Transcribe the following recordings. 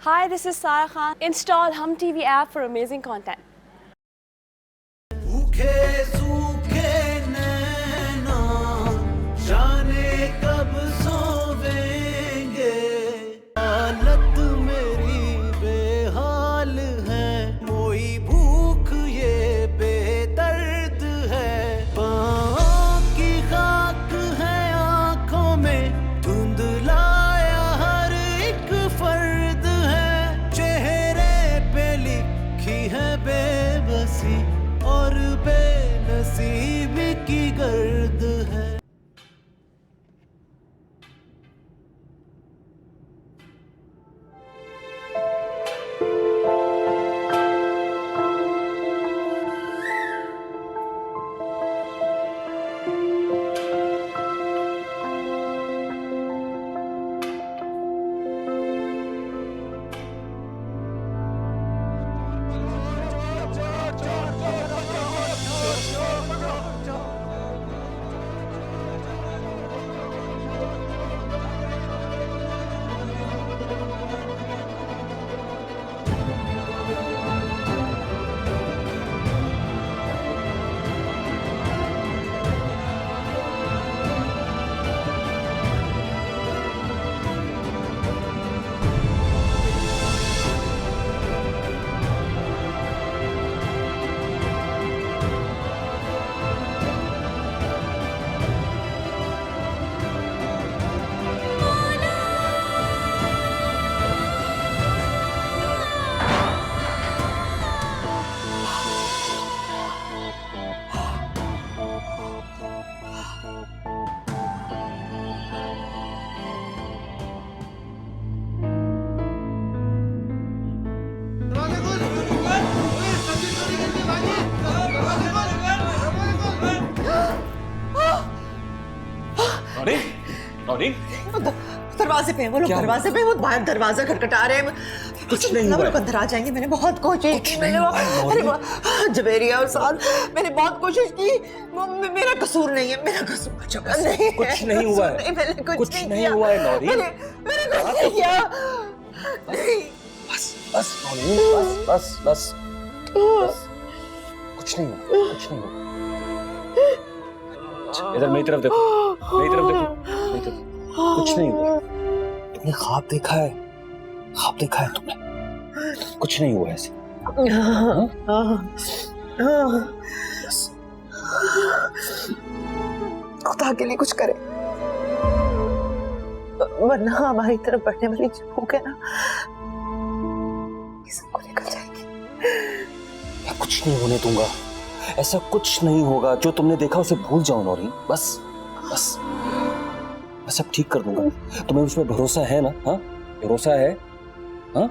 Hi, this is Sarah Khan. Install Hum TV app for amazing content. भूखे सूखे नैना जाने कब सोवेंगे, हालत मेरी बेहाल है, मोई भूख ये बेदर्द है, पाँव की खाक है आँखों में, धुंधलाया हर एक फर्द है, चेहरे पे लिखी है बेबसी और बेनसीब की गर्द है। दरवाजे पे वो लोग, दरवाजे पे वो बाहर दरवाजा खटखटा रहे हैं। कुछ नहीं हुआ, अंदर आ जाएंगे। मैंने बहुत कोशिश की, मैंने जवेरिया और साथ मैंने बहुत कोशिश की। मेरा कसूर नहीं है, मेरा कसूर नहीं, कुछ नहीं हुआ है, कुछ नहीं हुआ है नौरी। मैंने कुछ नहीं किया। बस बस नौरी, बस बस बस कुछ नहीं हुआ, कुछ नहीं हुआ। इधर मेरी तरफ देखो, मेरी तरफ देखो, मेरी तरफ। कुछ नहीं हुआ। तुमने ख्वाब देखा है, ख्वाब देखा है तुमने? कुछ नहीं हुआ ऐसे। खुदा के लिए कुछ करे, वरना हमारी तरफ बढ़ने वाली भूख है ना, ये सबको निकल जाएगी। मैं कुछ नहीं होने दूंगा, ऐसा कुछ नहीं होगा। जो तुमने देखा उसे भूल जाओ नौरी, बस बस। मैं सब ठीक कर दूंगा। तुम्हें उसमें भरोसा है ना? हाँ, भरोसा है? हाँ,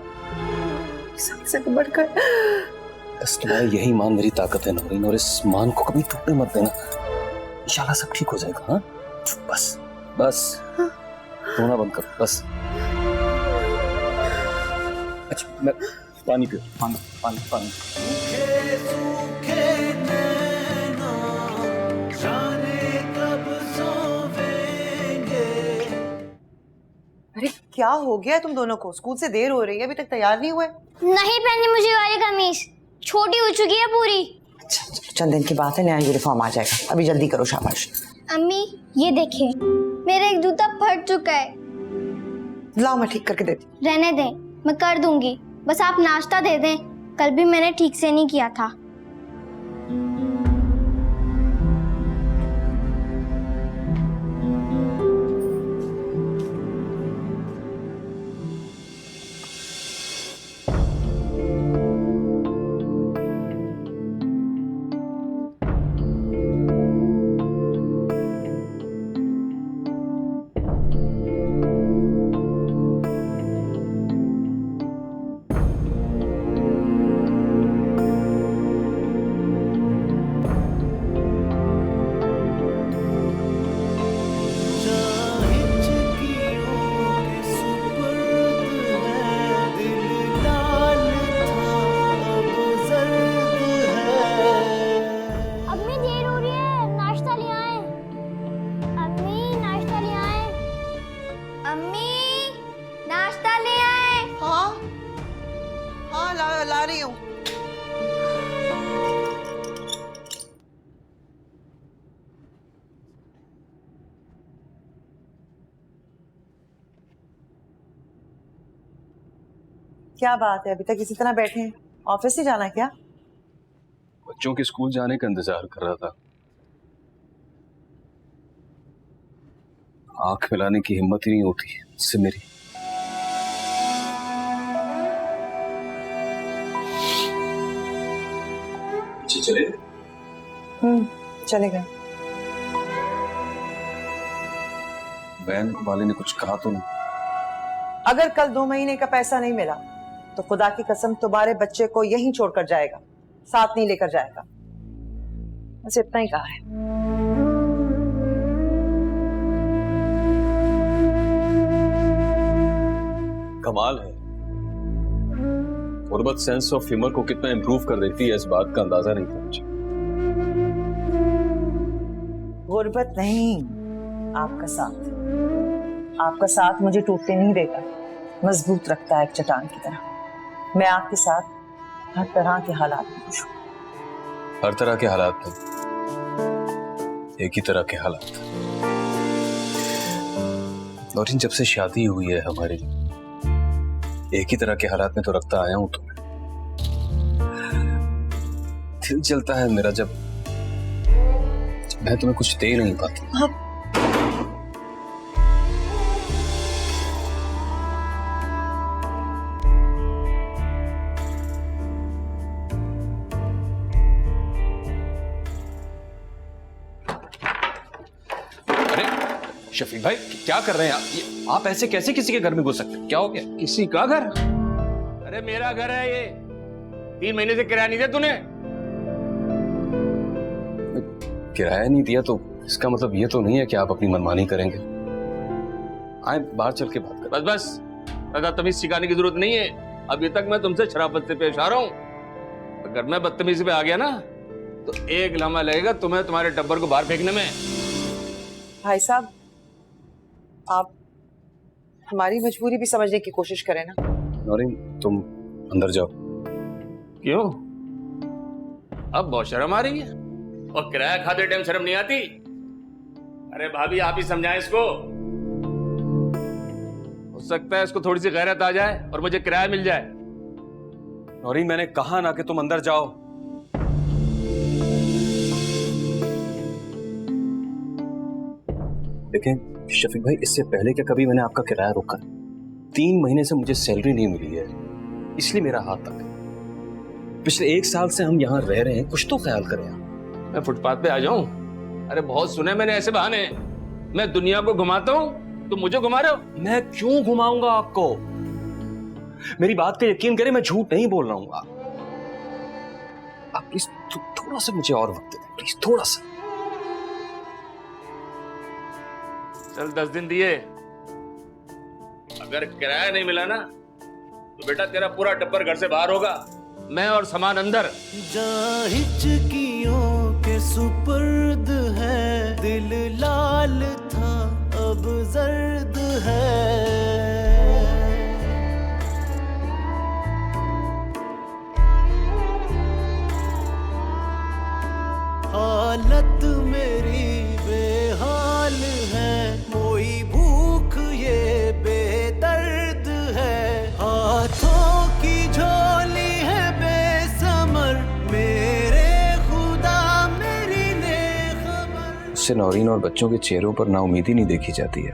सबसे बढ़कर बस तुम्हारा यही मान मेरी ताकत है नौरीन, और इस मान को कभी टूटने मत देना। इंशाल्लाह सब ठीक हो जाएगा। हाँ, बस बस रोना बंद करो, बस। अच्छा, मैं पानी पियो, पानी पानी पानी। अरे क्या हो गया तुम दोनों को? स्कूल से देर हो रही है, अभी तक तैयार नहीं हुए? नहीं पहनी मुझे वाली कमीज, छोटी हो चुकी है पूरी। अच्छा, चंद दिन की बात है, नया यूनिफॉर्म आ जाएगा। अभी जल्दी करो, शाबाश। अम्मी ये देखिए, मेरा एक जूता फट चुका है। लाओ मैं ठीक करके देती। रहने दें, मैं कर दूंगी, बस आप नाश्ता दे दें। कल भी मैंने ठीक से नहीं किया था। रही हूँ। क्या बात है, अभी तक इसी तरह बैठे हैं? ऑफिस से जाना है क्या? बच्चों के स्कूल जाने का इंतजार कर रहा था। आंख मिलाने की हिम्मत ही नहीं होती इससे मेरी। जी चले? चले गए। बैंक वाले ने कुछ कहा तो नहीं? अगर कल 2 महीने का पैसा नहीं मिला तो खुदा की कसम तुम्हारे बच्चे को यहीं छोड़कर जाएगा, साथ नहीं लेकर जाएगा। बस इतना ही कहा है। कमाल है, गुर्बत सेंस ऑफ ह्यूमर को कितना इंप्रूव कर देती है, इस बात का अंदाजा नहीं था मुझे। गुर्बत नहीं, आपका साथ। आपका साथ मुझे टूटने नहीं देता, मजबूत रखता है एक चट्टान की तरह। मैं आपके साथ हर तरह के हालात में खुश हूं। हर तरह के हालात में एक ही तरह के हालात। और जब से शादी हुई है हमारी, एक ही तरह के हालात में तो रखता आया हूं तुम्हें। दिल जलता है मेरा जब मैं तुम्हें कुछ दे नहीं पाती। शफीक भाई क्या कर रहे हैं आप? आप ऐसे कैसे किसी के घर में घुस सकते हैं? क्या हो गया? किसी का घर? अरे मेरा घर है ये। 3 महीने से किराया नहीं दिया तूने। किराया नहीं दिया तो इसका मतलब ये तो नहीं है कि आप अपनी मनमानी करेंगे। आए बाहर चल के बात कर। बस बस, ज्यादा तमीज सिखाने की जरूरत नहीं है। अभी तक मैं तुमसे शराफत से पेश आ रहा हूं। अगर मैं बदतमीजी पे आ गया ना तो एक लम्हा लगेगा तुम्हें तुम्हारे टब्बर को बाहर फेंकने में। भाई साहब, आप हमारी मजबूरी भी समझने की कोशिश करें ना। नौरीन तुम अंदर जाओ। क्यों? अब बहुत शर्म आ रही है और किराया खाते टाइम शर्म नहीं आती? अरे भाभी आप ही समझाएं इसको। हो सकता है इसको थोड़ी सी गैरत आ जाए और मुझे किराया मिल जाए। नौरीन मैंने कहा ना कि तुम अंदर जाओ। लेकिन शफीक भाई, इससे पहले क्या कभी मैंने आपका किराया रोका? 3 महीने से मुझे सैलरी नहीं मिली है, इसलिए मेरा हाथ तक है। पिछले 1 साल से हम यहाँ रह रहे हैं, कुछ तो ख्याल करें आप। मैं फुटपाथ पे आ जाऊं? अरे बहुत सुने मैंने ऐसे बहाने। मैं दुनिया को घुमाता हूं, तुम मुझे घुमा रहे हो। मैं क्यों घुमाऊंगा आपको? मेरी बात पे यकीन करें, मैं झूठ नहीं बोल रहा हूँ। आप प्लीज थोड़ा सा मुझे और वक्त दें, प्लीज थोड़ा सा। चल 10 दिन दिए, अगर किराया नहीं मिला ना तो बेटा तेरा पूरा टब्बर घर से बाहर होगा, मैं और सामान अंदर। जहाँ हिचकियों के सुपुर्द है, दिल लाल था अब जर्द है। हालत मेरी बेहाल है, मोई भूख ये बेदर्द है। हाथों की झोली है बेसमर, मेरे खुदा मेरी ने खबर। उससे नौरीन और बच्चों के चेहरों पर नाउमीदी नहीं देखी जाती है।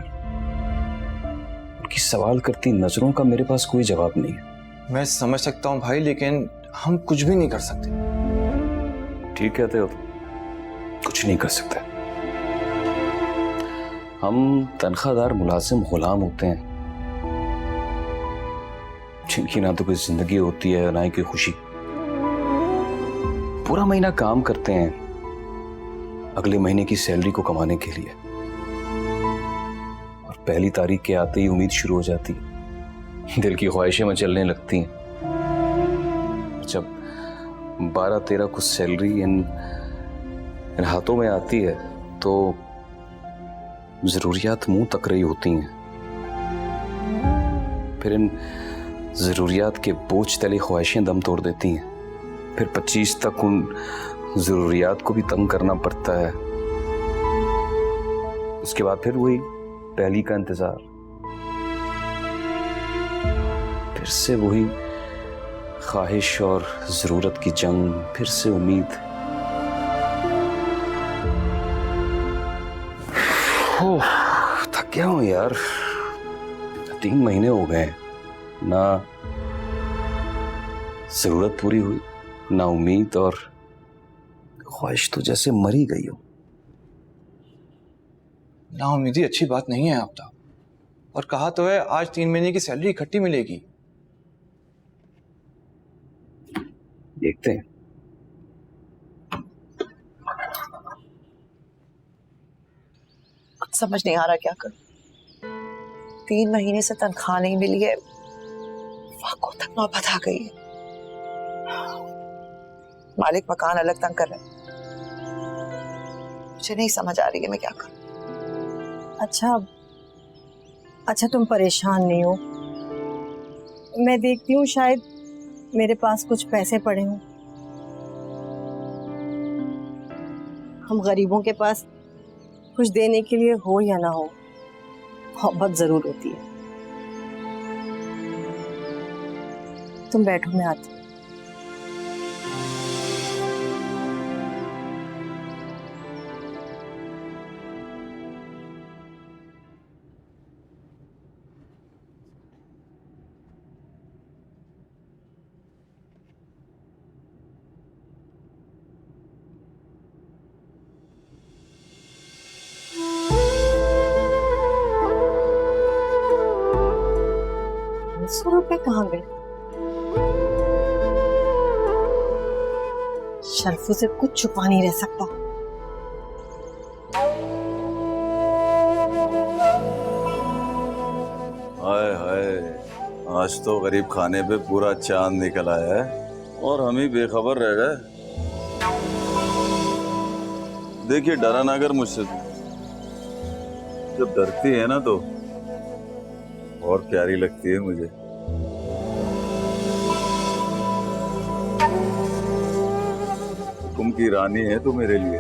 उनकी सवाल करती नजरों का मेरे पास कोई जवाब नहीं है। मैं समझ सकता हूँ भाई, लेकिन हम कुछ भी नहीं कर सकते। ठीक कहते हो, कुछ नहीं कर सकते। हम तनख्वाहदार मुलाजिम गुलाम होते हैं, जिनकी ना तो कोई जिंदगी होती है ना ही कोई खुशी। पूरा महीना काम करते हैं अगले महीने की सैलरी को कमाने के लिए, और पहली तारीख के आते ही उम्मीद शुरू हो जाती है, दिल की ख्वाहिशें मचलने लगती हैं। जब 12-13 कुछ सैलरी इन हाथों में आती है तो जरूरियात मुंह तक रही होती हैं। फिर इन जरूरियात के बोझ तले ख्वाहिशें दम तोड़ देती हैं, फिर 25 तक उन जरूरियात को भी तंग करना पड़ता है। उसके बाद फिर वही पहली का इंतजार, फिर से वही ख्वाहिश और जरूरत की जंग, फिर से उम्मीद। थक गया हूं यार, 3 महीने हो गए ना जरूरत पूरी हुई ना उम्मीद, और ख्वाहिश तो जैसे मरी गई हो। नाउम्मीदी अच्छी बात नहीं है आफ्ताब, और कहा तो है आज 3 महीने की सैलरी इकट्ठी मिलेगी। देखते हैं। समझ नहीं आ रहा क्या करूं। 3 महीने से तनख्वाह नहीं मिली है, वाकों तक नौबत आ गई है। मालिक मकान अलग तंग कर रहे हैं, मुझे नहीं समझ आ रही है मैं क्या करूं। अच्छा तुम परेशान नहीं हो, मैं देखती हूँ शायद मेरे पास कुछ पैसे पड़े हों। हम गरीबों के पास कुछ देने के लिए हो या ना हो, मोहब्बत जरूर होती है। तुम बैठो, मैं आती हूँ। ₹100 कहाँ गए? शर्फू से कुछ छुपा नहीं रह सकता। हाय हाय, आज तो गरीब खाने पे पूरा चांद निकल आया है और हम ही बेखबर रह गए। देखिए, डरा ना कर मुझसे, जब डरती है ना तो और प्यारी लगती है मुझे। हुक्म की रानी है तो मेरे लिए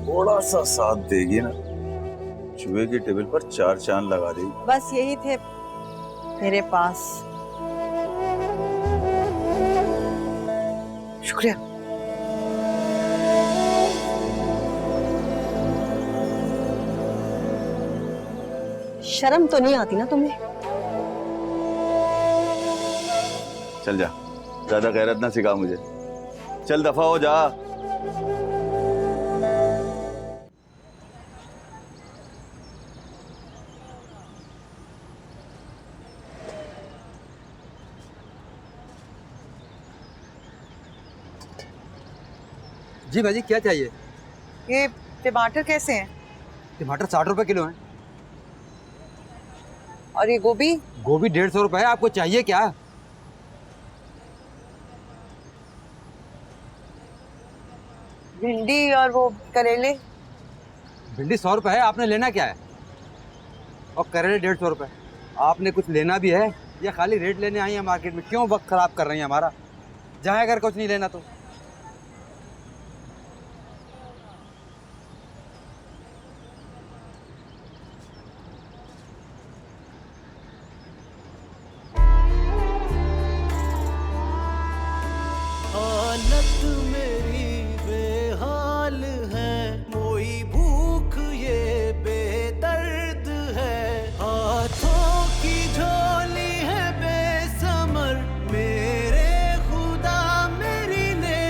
थोड़ा सा साथ देगी ना, चूहे की टेबल पर 4 चांद लगा देगी। बस यही थे मेरे पास। शुक्रिया। शर्म तो नहीं आती ना तुम्हें? चल जा, ज्यादा गैरत ना सिखा मुझे, चल दफा हो जा। जी भाजी, क्या चाहिए? ये टमाटर कैसे हैं? टमाटर 60 रुपए किलो हैं। और ये गोभी? गोभी 150 रुपए है। आपको चाहिए क्या? भिंडी और वो करेले? भिंडी 100 रुपए है। आपने लेना क्या है? और करेले 150 रुपए। आपने कुछ लेना भी है या खाली रेट लेने आई है मार्केट में? क्यों वक्त खराब कर रही है हमारा? जाए अगर कुछ नहीं लेना तो। हालत मेरी बेहाल है, मोई भूख ये बेदर्द है, हाथों की झोली है बेसमर, मेरे खुदा मेरी ने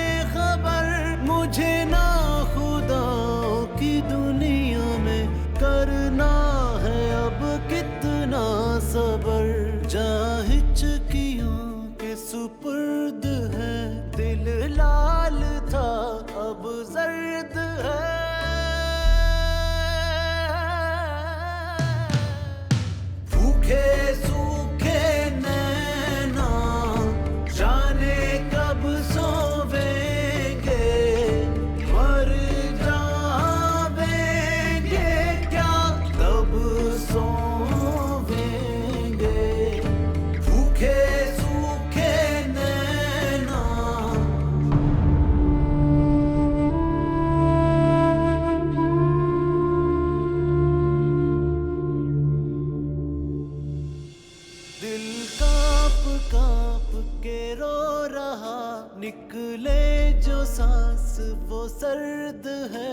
निकले जो सांस वो सर्द है।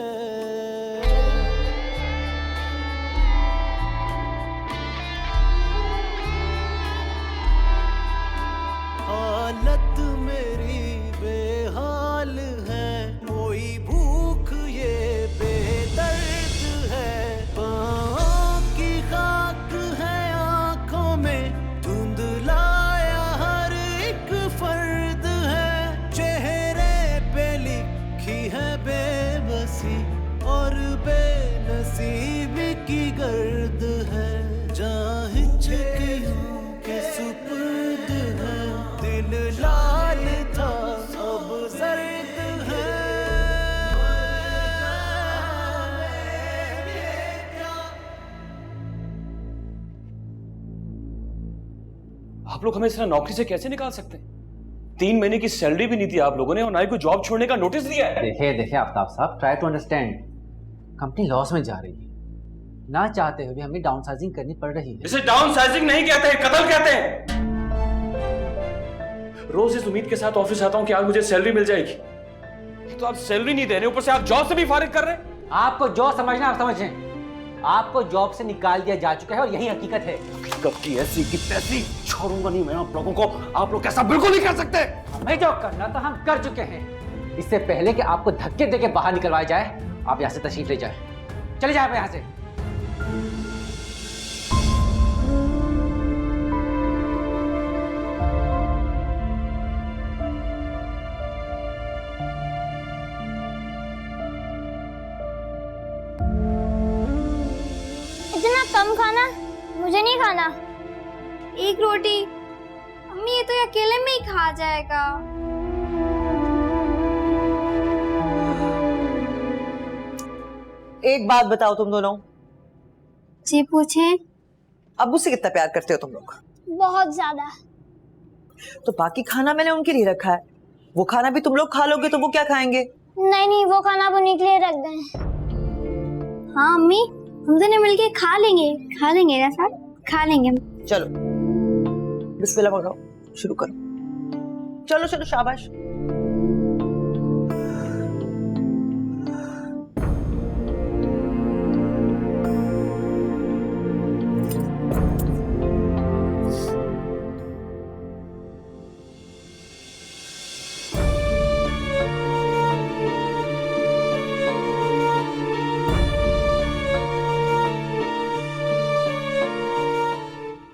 हालत मेरी बेहाल है, कोई भूख ये बेदर्द है। पाँव की खाक है आंखों में, धुंधलाया हर एक फर्द है। चेहरे पे लिखी है बेबसी और बेनसीबी की गर्द है। जहाँ हिचकियों के सुपुर्द है, दिल लाल था अब सर्द है। आप लोग हमें इस तरह नौकरी से कैसे निकाल सकते हैं? 3 महीने की सैलरी भी नहीं दी आप लोगों ने और ना ही कोई जॉब छोड़ने का नोटिस दिया है। देखिए आफ्ताब साहब, try to understand. Company loss में जा रही है, ना चाहते हुए हमें डाउनसाइजिंग करनी पड़ रही है। इसे डाउनसाइजिंग नहीं कहते हैं, कत्ल कहते हैं। रोज इस उम्मीद के साथ ऑफिस आता हूं कि आज मुझे सैलरी मिल जाएगी, तो आप सैलरी नहीं दे रहे, ऊपर से आप जॉब से भी फारिग कर रहे हैं। आपको जो समझना आप समझें, आपको जॉब से निकाल दिया जा चुका है और यही हकीकत है। हकीकत की ऐसी की तैसी छोड़ूंगा नहीं मैं आप लोगों को। आप लोग ऐसा बिल्कुल नहीं कर सकते। हमें जो करना था हम कर चुके हैं। इससे पहले कि आपको धक्के देके बाहर निकलवाया जाए, आप यहाँ से तशरीफ ले जाए, चले जाए यहाँ से। इतना कम खाना मुझे नहीं खाना। एक रोटी अम्मी, ये तो अकेले में ही खा जाएगा। एक बात बताओ तुम दोनों, जी पूछें। अब्बू से कितना प्यार करते हो तुम लोग? बहुत ज्यादा। तो बाकी खाना मैंने उनके लिए रखा है, वो खाना भी तुम लोग खा लोगे तो वो क्या खाएंगे? नहीं, वो खाना आप उन्हीं के लिए रख दें। हाँ अम्मी, हम दोनों मिलके खा लेंगे ना साथ, खा लेंगे। चलो बिस्मिल्लाह पकड़ो, शुरू करो। चलो चलो, शाबाश।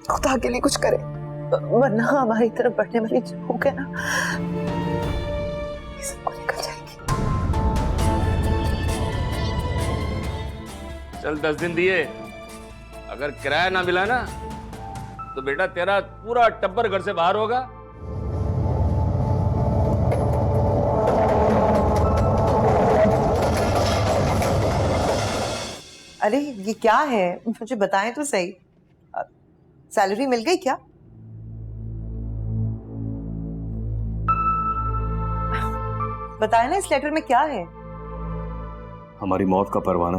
खुदा के लिए कुछ करे, वरना हमारी तरफ बढ़ने वाली भूख है ना, ये सबको निकल जाएगी। चल 10 दिन दिए, अगर किराया ना मिला ना तो बेटा तेरा पूरा टब्बर घर से बाहर होगा। अरे ये क्या है, मुझे बताएं तो सही। सैलरी मिल गई क्या? बताएं ना, इस लेटर में क्या है? हमारी मौत का परवाना।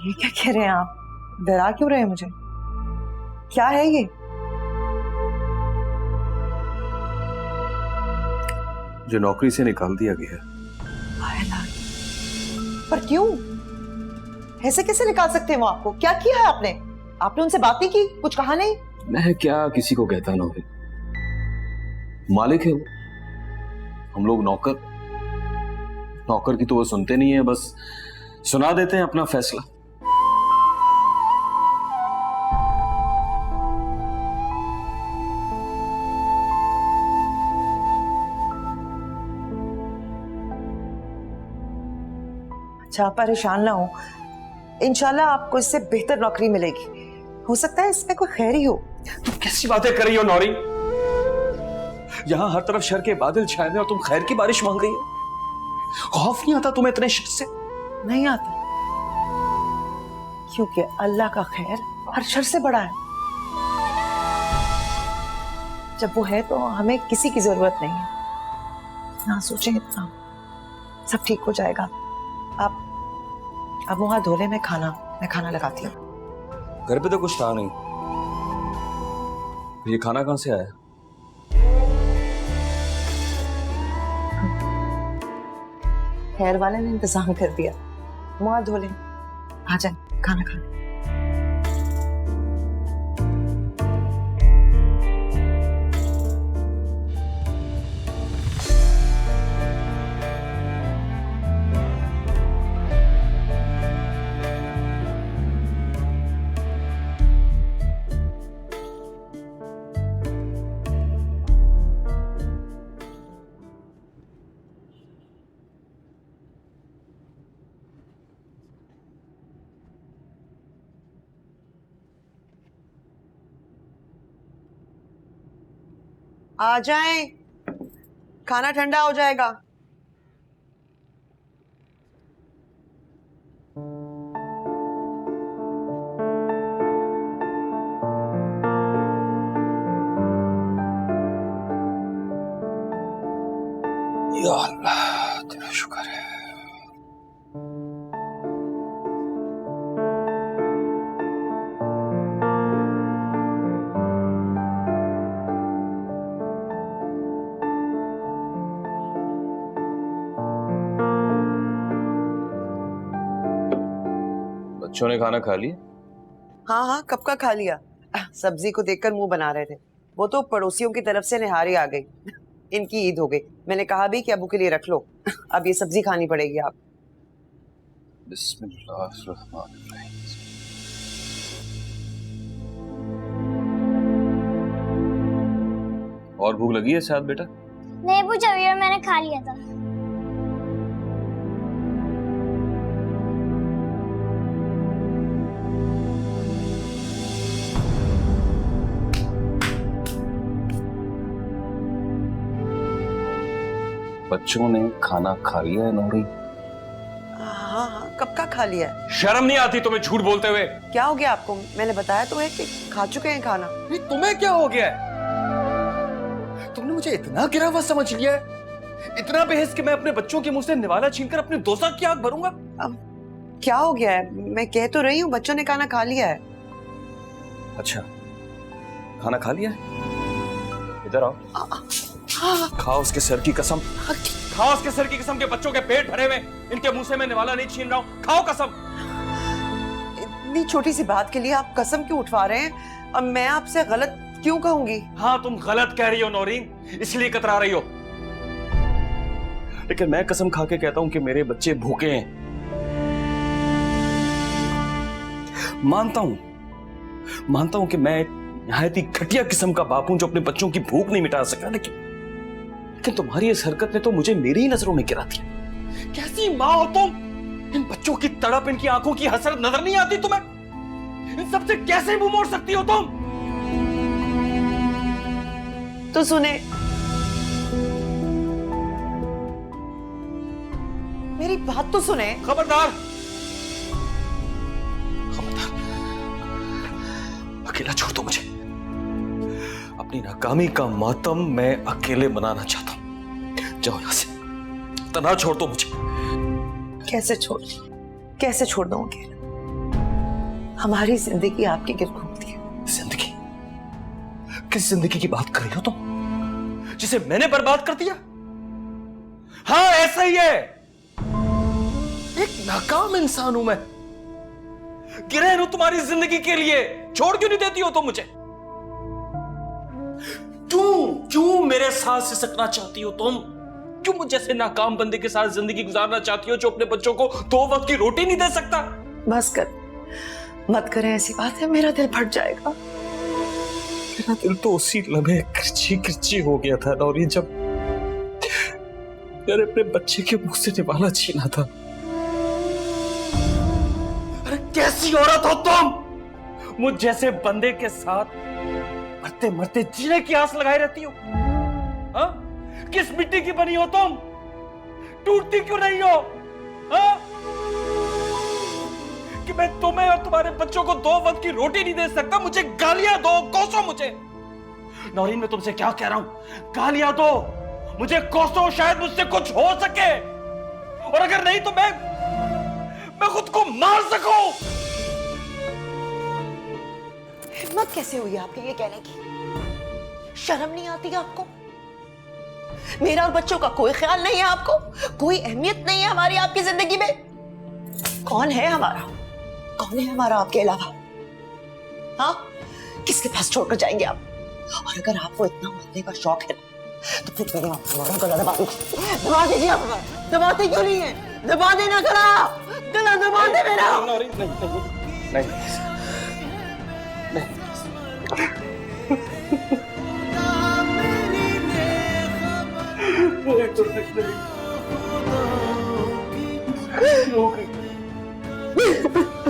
ये क्या कह रहे हैं आप? डरा क्यों रहे हैं मुझे? क्या है ये? जो नौकरी से निकाल दिया गया। पर क्यों? ऐसे कैसे निकाल सकते हैं वो आपको? क्या किया है आपने? आपने उनसे बात नहीं की? कुछ कहा नहीं? मैं क्या किसी को कहता ना हो, मालिक है वो, हम लोग नौकर। नौकर की तो वो सुनते नहीं है, बस सुना देते हैं अपना फैसला। अच्छा, परेशान ना हो, इंशाल्लाह आपको इससे बेहतर नौकरी मिलेगी। हो सकता है इसमें कोई खैर ही हो। तुम कैसी बातें कर रही हो नौरी? यहाँ हर तरफ शर के बादल छाए हुए और तुम खैर की बारिश मांग रही हो। खौफ नहीं आता तुम्हें इतने शर से? नहीं आता, क्योंकि अल्लाह का खैर हर शर से बड़ा है। जब वो है तो हमें किसी की जरूरत नहीं है। ना सोचें इतना, सब ठीक हो जाएगा। आप मुंह हाथ धो ले, मैं खाना लगाती हूँ। घर पे तो कुछ था नहीं, ये खाना कहाँ से आया? हेयर वाले ने इंतजाम कर दिया, मुंह धो लें। आ जाए खाना खाने। आ जाएं, खाना ठंडा हो जाएगा। या अल्लाह तेरा शुक्र है। बच्चों ने खाना खा लिया? हाँ हाँ, कब का खा लिया। सब्जी को देखकर मुंह बना रहे थे। वो तो पड़ोसियों की तरफ से निहारी आ गई। इनकी ईद हो गई। मैंने कहा भी कि अबू के लिए रख लो, अब ये सब्जी खानी पड़ेगी आप। बिस्मिल्लाहिर्रहमानिर्रहीम। और भूख लगी है साथ बेटा? नहीं पूछा भैया, मैंने खा लिया था। बच्चों ने खाना खा लिया है नौरी? हाँ हाँ, कब का खा लिया है। शर्म नहीं आती तुम्हें झूठ बोलते हुए? क्या हो गया आपको? मैंने बताया तो है कि खा चुके हैं खाना। नहीं, तुम्हें क्या हो गया है? तुमने मुझे इतना गिरा हुआ समझ लिया है, इतना बेहस कि मैं अपने बच्चों के मुंह से निवाला छीनकर अपने दोस्त की आग भरूंगा? अब क्या हो गया है? मैं कह तो रही हूँ बच्चों ने खाना खा लिया है। अच्छा, खाना खा लिया है? इधर आओ। खाओ उसके सर की कसम। खाओ उसके सर की कसम के बच्चों के पेट भरे हुए, इनके मुंह से मैं निवाला नहीं छीन रहा हूँ। खाओ कसम। इतनी छोटी सी बात के लिए आप कसम क्यों उठवा रहे हैं? और मैं आपसे गलत क्यों कहूंगी? हाँ, तुम गलत कह रही हो नौरीन, इसलिए कतरा रही हो। लेकिन मैं कसम खा के कहता हूं कि मेरे बच्चे भूखे हैं। मानता हूं कि मैं नहायत ही घटिया किस्म का बाप हूं जो अपने बच्चों की भूख नहीं मिटा सका, लेकिन तुम्हारी इस हरकत ने तो मुझे मेरी ही नजरों में गिरा दिया। कैसी माँ हो तुम? इन बच्चों की तड़प, इनकी आंखों की हसरत नजर नहीं आती तुम्हें? इन सबसे कैसे मुंह मोड़ सकती हो तुम? तो सुने, मेरी बात तो सुने। खबरदार, अकेला छोड़ दो मुझे। अपनी नाकामी का मातम मैं अकेले मनाना चाहता हूं। जाओ यहां से, तना छोड़ दो मुझे। कैसे छोड़ दूं अकेला? हमारी जिंदगी आपकी गिर घूमती है। जिंदगी? किस जिंदगी की बात कर रही हो तुम, जिसे मैंने बर्बाद कर दिया? हाँ ऐसा ही है, एक नाकाम इंसान हूं मैं। गिरहन हूं तुम्हारी जिंदगी के लिए। छोड़ क्यों नहीं देती हो तुम मुझे? क्यों मेरे साथ सिसकना चाहती हो तुम? क्यों मुझ जैसे नाकाम बंदे के साथ जिंदगी गुजारना चाहती हो जो अपने बच्चों को 2 वक्त की रोटी नहीं दे सकता? बस कर, मत करें ऐसी बात है, मेरा दिल फट जाएगा। मेरा दिल तो उसी लम्हे किरची हो गया था और ये जब मैंने अपने बच्चे के मुंह से निवाला छीना था। अरे कैसी औरत हो तुम? मुझ जैसे बंदे के साथ मरते मरते जीने की आस लगाए रहती हो। हाँ? किस मिट्टी की बनी हो तुम? टूटती क्यों नहीं हो? हाँ? कि मैं तुम्हें और तुम्हारे बच्चों को 2 वक्त की रोटी नहीं दे सकता? मुझे गालियां दो, कोसो मुझे। नौरीन, मैं तुमसे क्या कह रहा हूं? गालियां दो, मुझे कोसो, शायद मुझसे कुछ हो सके। और अगर नहीं तो मैं खुद को मार सकूं। हिम्मत कैसे हुई आपकी ये कहने की? शर्म नहीं आती आपको? मेरा और बच्चों का कोई ख्याल नहीं है आपको? कोई अहमियत नहीं है हमारी आपकी जिंदगी में? कौन है हमारा? कौन है हमारा आपके अलावा? हाँ, किसके पास छोड़कर जाएंगे आप? और अगर आपको इतना मरने का शौक है तो फिर हमारा गला दबा दीजिए। आप दबाते क्यों नहीं है? दबा देना गला, गला दबा दे मेरा।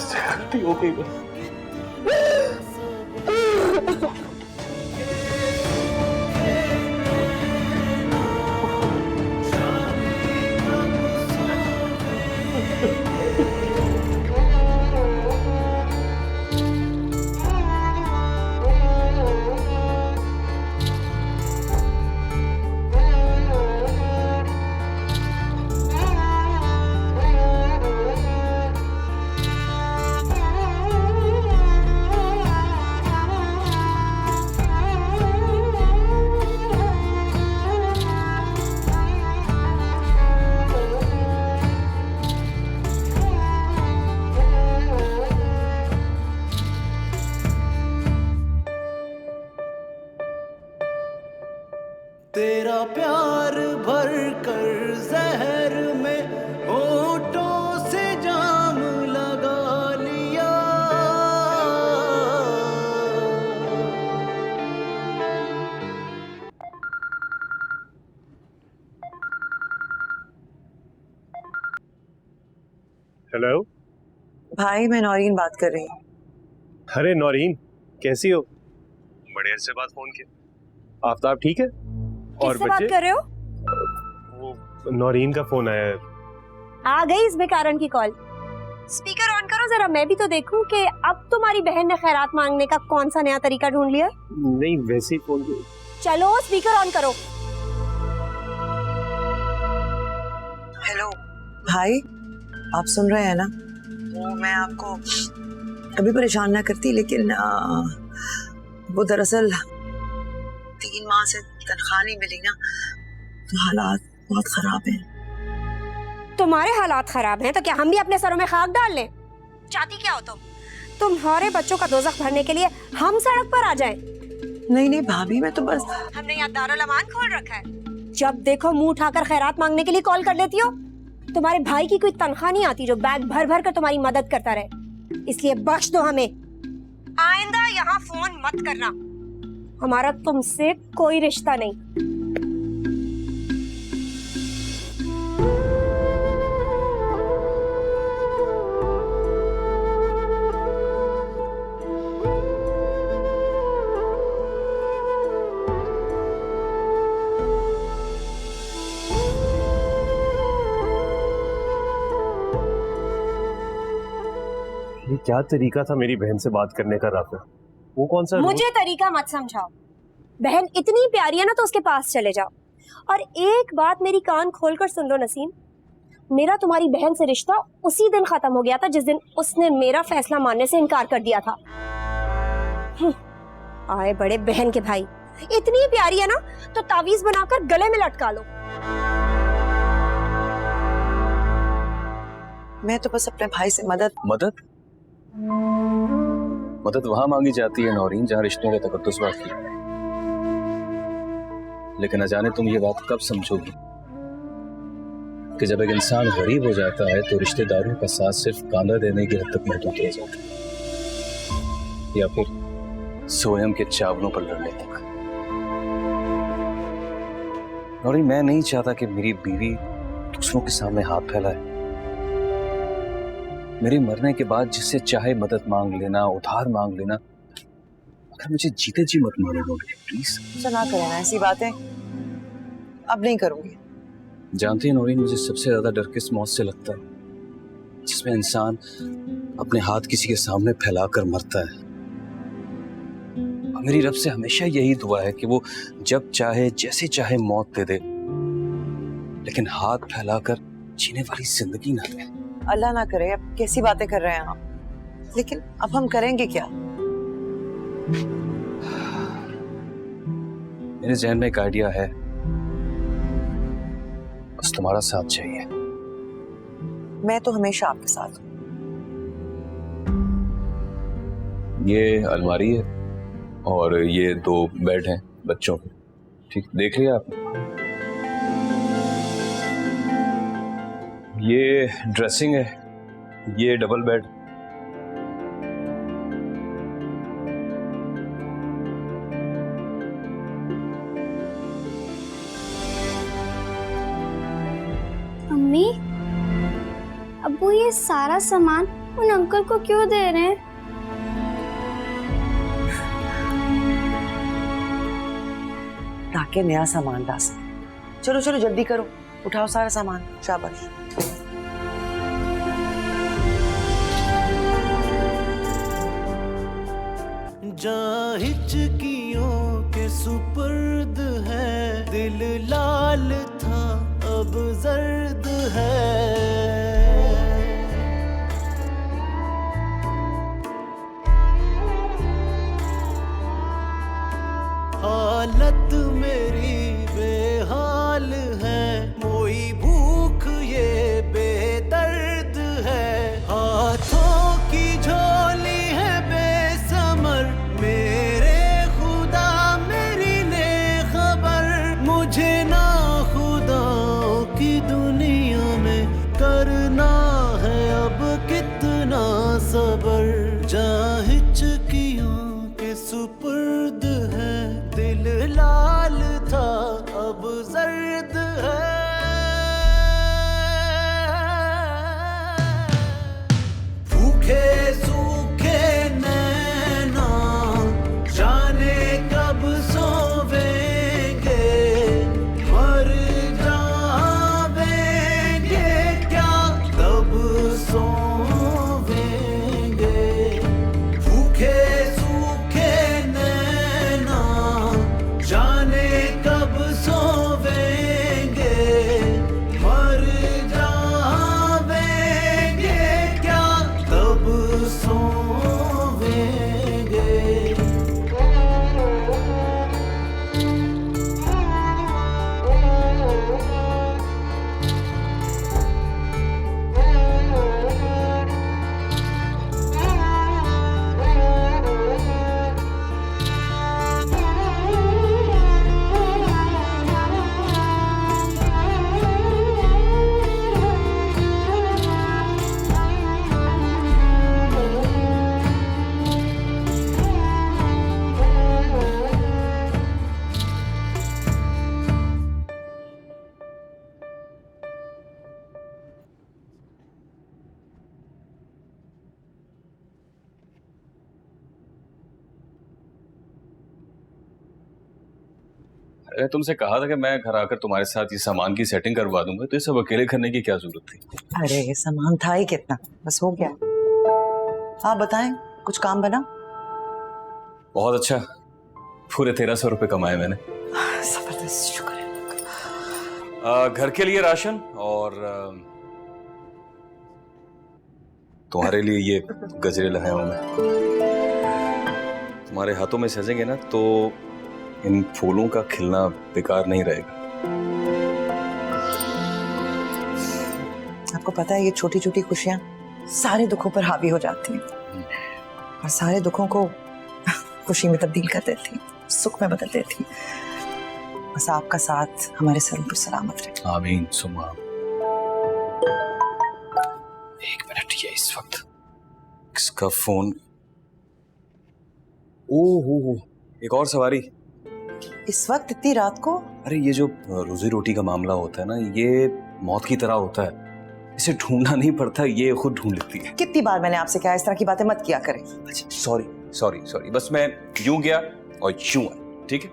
गलती हो गई। तेरा प्यार भर कर जहर में होठों से जाम लगा लिया। हेलो भाई, मैं नौरीन बात कर रही हूँ। अरे नौरीन, कैसी हो? बड़े अरसे बाद फोन किया। आफ्ताब ठीक है? और किससे बात कर रहे हो? वो नौरीन का फोन आया है। आ गई इस बेकारन की कॉल। स्पीकर ऑन करो जरा, मैं भी तो देखूं कि अब तुम्हारी बहन ने खैरात मांगने का कौन सा नया तरीका ढूंढ लिया। नहीं, वैसे ही फोन किया। चलो स्पीकर ऑन करो। हेलो भाई, आप सुन रहे हैं ना? वो मैं आपको कभी परेशान ना करती, लेकिन वो दरअसल 3 माह से तनख्वाह नहीं मिली ना, तो हालात बहुत खराब हैं। तुम्हारे हालात खराब हैं तो क्या हम भी अपने सरों में खाक डाल लें? चाहती क्या हो तुम? तुम्हारे बच्चों का दोज़ख भरने के लिए हम सड़क पर आ जाएं? नहीं नहीं भाभी, मैं तो बस, हमने यहाँ दारुल अमान खोल रखा है। जब देखो मुंह उठाकर खैरात मांगने के लिए कॉल कर लेती हो। तुम्हारे भाई की कोई तनख्वाह नहीं आती जो बैग भर भर कर तुम्हारी मदद करता रहे, इसलिए बख्श दो हमें। आइंदा यहाँ फोन मत करना, हमारा तुमसे कोई रिश्ता नहीं। ये क्या तरीका था मेरी बहन से बात करने का राफे? वो कौन सा? मुझे तरीका मत समझाओ। बहन इतनी प्यारी है ना तो उसके पास चले जाओ। और एक बात मेरी कान खोलकर सुन लो नसीम, मेरा तुम्हारी बहन से रिश्ता उसी दिन खत्म हो गया था जिस दिन उसने मेरा फैसला मानने से इनकार कर दिया था। आए बड़े बहन के भाई, इतनी प्यारी है ना तो तावीज बनाकर गले में लटका लो। मैं तो बस अपने भाई से मदद वहां मांगी जाती है नौरीन जहां रिश्तों का तकद्दुस बाकी है। लेकिन न जाने तुम ये बात कब समझोगी कि जब एक इंसान गरीब हो जाता है तो रिश्तेदारों का साथ सिर्फ कांदा देने की हद तक महदूद रह जाता है, या फिर सोयम के चावलों पर लड़ने तक। नौरीन, मैं नहीं चाहता कि मेरी बीवी दूसरों के सामने हाथ फैलाए। मेरे मरने के बाद जिससे चाहे मदद मांग लेना, उधार मांग लेना, अगर मुझे जीते जी मत मारो प्लीज। ना करें ना ऐसी बातें, अब नहीं करूंगी। जानती है नौरीन, मुझे सबसे ज्यादा डर किस मौत से लगता है? जिसमें इंसान अपने हाथ किसी के सामने फैलाकर मरता है। और मेरी रब से हमेशा यही दुआ है कि वो जब चाहे जैसे चाहे मौत दे दे, लेकिन हाथ फैलाकर जीने वाली जिंदगी ना दे। अल्लाह ना करे, अब कैसी बातें कर रहे हैं आप? लेकिन अब हम करेंगे क्या? मेरे जहन में एक आइडिया है, बस तुम्हारा साथ चाहिए। मैं तो हमेशा आपके साथ हूँ। ये अलमारी है और ये 2 बेड हैं बच्चों के, ठीक देख लिया आपने? ये ड्रेसिंग है, ये डबल बेड। अम्मी, अब्बू ये सारा सामान उन अंकल को क्यों दे रहे हैं? ताकि नया सामान ला सके। चलो चलो जल्दी करो, उठाओ सारा सामान। शाबाश। जहाँ हिचकियों के सुपुर्द है, दिल लाल था अब जर्द है। हालत मेरी बेहाल है, मोई भूख ये बेदर्द है। हाथों की झोली है बेसमर, मेरे खुदा मेरी ने खबर। मुझे ना खुदाओं की दुनिया में करना है अब कितना सबर। जहाँ हिचकियों के सुपुर्द है, दिल लाल था अब जर्द है। भूखे सूखे नैना जाने कब सोवेंगे, मर जावेंगे क्या तब सोवेंगे। भूखे सूखे नैना जाने कब सोवेंगे, मर जावेंगे क्या तब सोवेंगे। मैंने तुमसे कहा था कि मैं घर आकर तुम्हारे साथ ये सामान की सेटिंग करवा दूंगा, तो ये सब अकेले करने की क्या जरूरत थी? अरे ये सामान था ही कितना, बस हो गया। आप बताएं, कुछ काम बना? बहुत अच्छा, पूरे 1300 रुपए कमाए मैंने। जबरदस्त, शुक्र है। घर के लिए राशन और तुम्हारे लिए ये गजरे लगाया हूं मैं। तुम्हारे हाथों में सजेंगे ना तो इन फूलों का खिलना बेकार नहीं रहेगा। आपको पता है ये छोटी छोटी खुशियां सारे दुखों पर हावी हो जाती हैं और सारे दुखों को खुशी में तब्दील कर देती हैं, सुख में बदल देती हैं। बस आपका साथ हमारे सर पर सलामत रहे। आमीन सुमा। एक मिनट, ये इस वक्त इसका फोन। ओह, एक और सवारी। इस वक्त इतनी रात को? अरे ये जो रोजी रोटी का मामला होता है ना, ये मौत की तरह होता है, इसे ढूंढना नहीं पड़ता, ये खुद ढूंढ लेती है। कितनी बार मैंने आपसे कहा इस तरह की बातें मत किया करें। सॉरी सॉरी सॉरी, बस मैं यूं गया और यूं आया, ठीक है?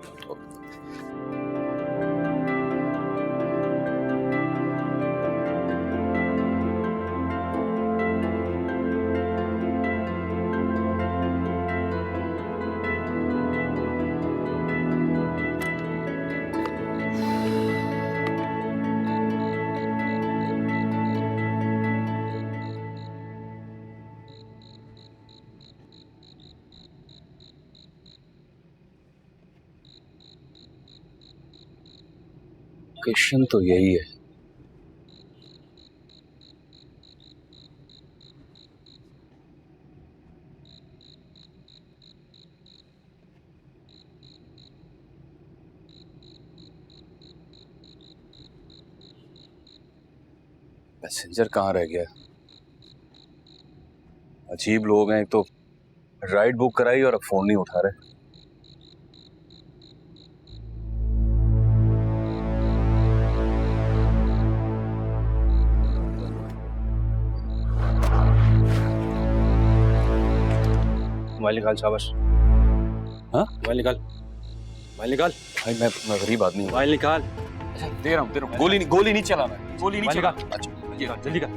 लोकेशन तो यही है, पैसेंजर कहाँ रह गया? अजीब लोग हैं, एक तो राइड बुक कराई और अब फोन नहीं उठा रहे। मोबाइल निकाल, शाबाश। हाँ, मोबाइल निकाल, मोबाइल निकाल। भाई मैं गरीब आदमी हूँ। मोबाइल निकाल। अच्छा दे रहा हूँ। गोली नहीं चलाना, गोली नहीं मोबाइल चलाना। अच्छा जल्दी कर।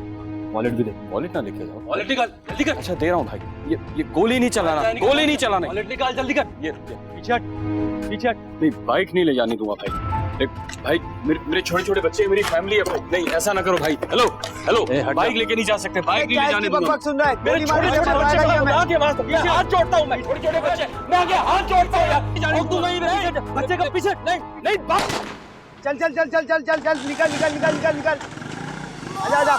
वॉलेट भी दे। वॉलेट ना लेके जाओ। वॉलेट निकाल, जल्दी कर। अच्छा दे रहा हूँ भाई। ये गोली नहीं चलाना, गोली नहीं चलाना। वॉलेट निकाल, जल्दी कर। ये पीछे हट, पीछे हट। नहीं, बाइक नहीं ले जाने दूंगा भाई। भाई मेरे छोटे छोटे बच्चे, मेरी फैमिली है भाई। नहीं ऐसा ना करो भाई। हेलो हेलो, बाइक लेके नहीं जा सकते, बाइक नहीं ले जाने दूंगा। सुन रहा है? मेरे छोटे छोटे बच्चे को आगे हाथ जोड़ता हूँ मैं। छोटे छोटे बच्चे, मैं आगे हाथ जोड़ता हूँ यार। तू नहीं रहे बच्चे का पीछे। नहीं नहीं बाप। चल चल चल चल चल चल चल, निकल निकल निकल निकल निकल, आजा आजा।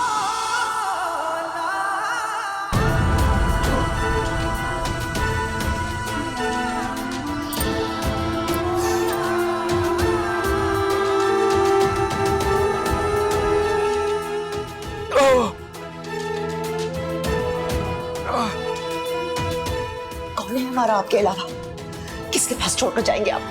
कौन है हमारा आपके अलावा? किसके पास छोड़कर जाएंगे आप?